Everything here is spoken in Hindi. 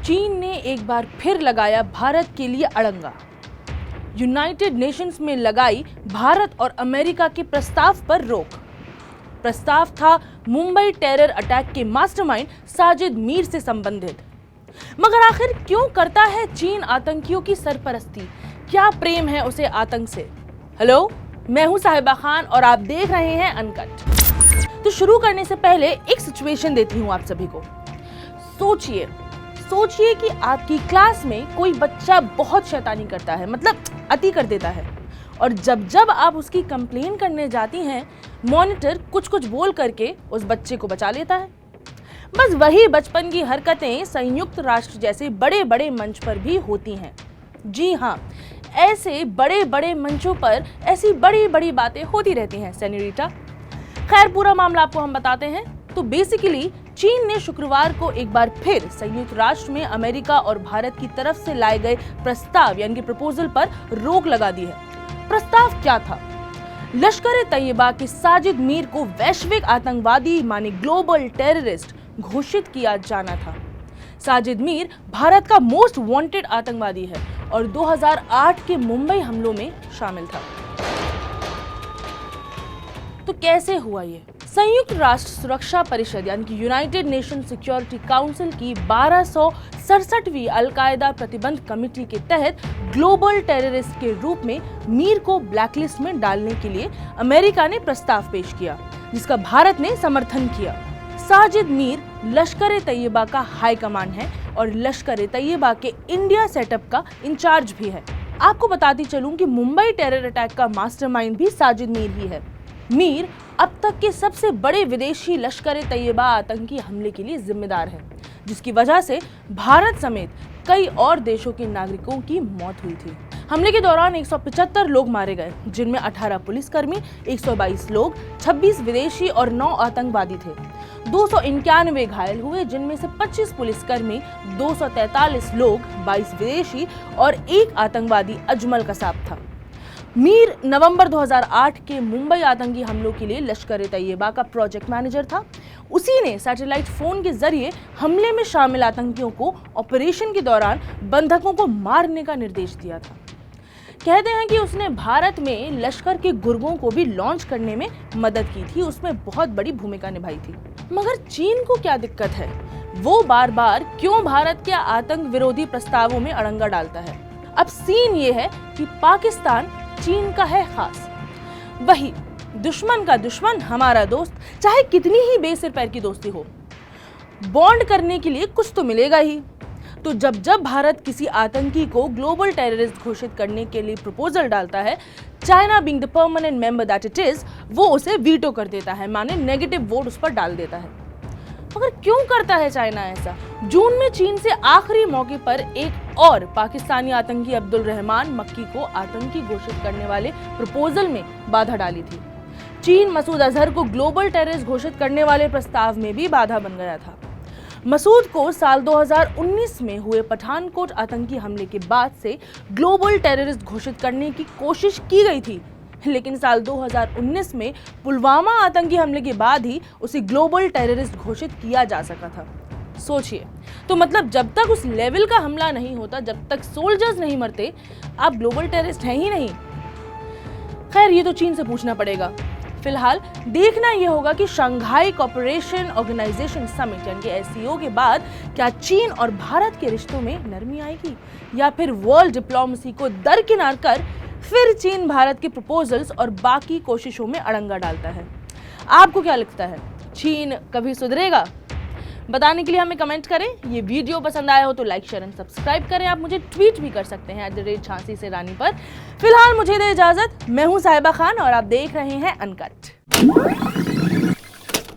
चीन ने एक बार फिर लगाया भारत के लिए अड़ंगा। यूनाइटेड नेशंस में लगाई भारत और अमेरिका के प्रस्ताव पर रोक। प्रस्ताव था मुंबई टेरर अटैक के मास्टरमाइंड साजिद मीर से संबंधित। मगर आखिर क्यों करता है चीन आतंकियों की सरपरस्ती? क्या प्रेम है उसे आतंक से? हेलो, मैं हूं साहिबा खान और आप देख रहे हैं अनकट। तो शुरू करने से पहले एक सिचुएशन देती हूं आप सभी को। सोचिए कि आपकी क्लास में कोई बच्चा बहुत शैतानी करता है, मतलब अति कर देता है, और जब आप उसकी कंप्लेन करने जाती हैं, मॉनिटर कुछ बोल करके उस बच्चे को बचा लेता है। बस वही बचपन की हरकतें संयुक्त राष्ट्र जैसे बड़े मंच पर भी होती हैं। जी हाँ, ऐसे बड़े मंचों पर ऐसी बड़ी बातें होती रहती हैं सेन्योरिटा। खैर, पूरा मामला आपको हम बताते हैं। तो बेसिकली चीन ने शुक्रवार को एक बार फिर संयुक्त राष्ट्र में अमेरिका और भारत की तरफ से लाए गए प्रस्ताव यानी कि प्रपोजल पर रोक लगा दी है। प्रस्ताव क्या था? लश्कर-ए-तैयबा के साजिद मीर को वैश्विक आतंकवादी माने ग्लोबल टेररिस्ट घोषित किया जाना था। साजिद मीर भारत का मोस्ट वांटेड आतंकवादी है और 2008 के मुंबई हमलों में शामिल था। तो कैसे हुआ ये? संयुक्त राष्ट्र सुरक्षा परिषद यानी कि यूनाइटेड नेशन सिक्योरिटी काउंसिल की 1267वीं अलकायदा प्रतिबंध कमेटी के तहत ग्लोबल टेररिस्ट के रूप में मीर को ब्लैकलिस्ट में डालने के लिए अमेरिका ने प्रस्ताव पेश किया, जिसका भारत ने समर्थन किया। साजिद मीर लश्कर-ए-तैयबा का हाई कमांड है और लश्कर-ए-तैयबा के इंडिया सेटअप का इंचार्ज भी है। आपको बताती चलूं कि मुंबई टेरर अटैक का मास्टरमाइंड भी साजिद मीर ही है। मीर अब तक के सबसे बड़े विदेशी लश्कर-ए-तैयबा आतंकी हमले के लिए जिम्मेदार है, जिसकी वजह से भारत समेत कई और देशों के नागरिकों की मौत हुई थी। हमले के दौरान 175 लोग मारे गए, जिनमें 18 पुलिसकर्मी, 122 लोग, 26 विदेशी और 9 आतंकवादी थे। 291 घायल हुए, जिनमें से 25 पुलिसकर्मी, 243 लोग, 22 विदेशी और 1 आतंकवादी अजमल कसाब था। मीर नवंबर 2008 के मुंबई आतंकी हमलों के लिए लश्कर-ए-तैयबा का प्रोजेक्ट मैनेजर था। उसी ने सैटेलाइट फोन के जरिए हमले में शामिल आतंकियों को ऑपरेशन के दौरान बंधकों को मारने का निर्देश दिया था। कहते हैं कि उसने भारत में लश्कर के गुर्गों को भी लॉन्च करने में मदद की थी, उसमें बहुत बड़ी भूमिका निभाई थी। मगर चीन को क्या दिक्कत है? वो बार क्यों भारत के आतंक विरोधी प्रस्तावों में अड़ंगा डालता है? अब सीन ये है कि पाकिस्तान चीन का है खास। वही दुश्मन का दुश्मन हमारा दोस्त, चाहे कितनी ही बेसिर पैर की दोस्ती हो, बॉन्ड करने के लिए कुछ तो मिलेगा ही। तो जब भारत किसी आतंकी को ग्लोबल टेररिस्ट घोषित करने के लिए प्रपोजल डालता है, China being the permanent member that it is, वो उसे वीटो कर देता है, माने नेगेटिव वोट उस पर डाल देता है। मगर क्यों करता है चाइना ऐसा? जून में चीन से आखिरी मौके पर एक और पाकिस्तानी आतंकी अब्दुल रहमान मक्की को आतंकी घोषित करने वाले प्रपोजल में बाधा डाली थी। चीन मसूद अजहर को ग्लोबल टेररिस्ट घोषित करने वाले प्रस्ताव में भी बाधा बन गया था। मसूद को साल 2019 में हुए पठानकोट आतंकी हमले के बाद से ग्लोबल टेररिस्ट घोषित करने की कोशिश की गई थी, लेकिन साल 2019 में पुलवामा आतंकी हमले के बाद ही उसे ग्लोबल टेररिस्ट घोषित किया जा सका था। सोचिए, तो मतलब जब तक उस लेवल का हमला नहीं होता, जब तक सोल्जर्स नहीं मरते, आप ग्लोबल टेररिस्ट हैं ही नहीं। खैर, ये तो चीन से पूछना पड़ेगा। फिलहाल देखना यह होगा कि शंघाई कोऑपरेशन ऑर्गेनाइजेशन समिट यानी कि एससीओ के बाद क्या चीन और भारत के रिश्तों में नरमी आएगी, या फिर वर्ल्ड डिप्लोमेसी को दरकिनार कर फिर चीन भारत के प्रपोजल्स और बाकी कोशिशों में अड़ंगा डालता है। आपको क्या लगता है, चीन कभी सुधरेगा? बताने के लिए हमें कमेंट करें। ये वीडियो पसंद आया हो तो लाइक, शेयर एंड सब्सक्राइब करें। आप मुझे ट्वीट भी कर सकते हैं @झांसी से रानी पर। फिलहाल मुझे दे इजाजत। मैं हूं साहिबा खान और आप देख रहे हैं अनकट।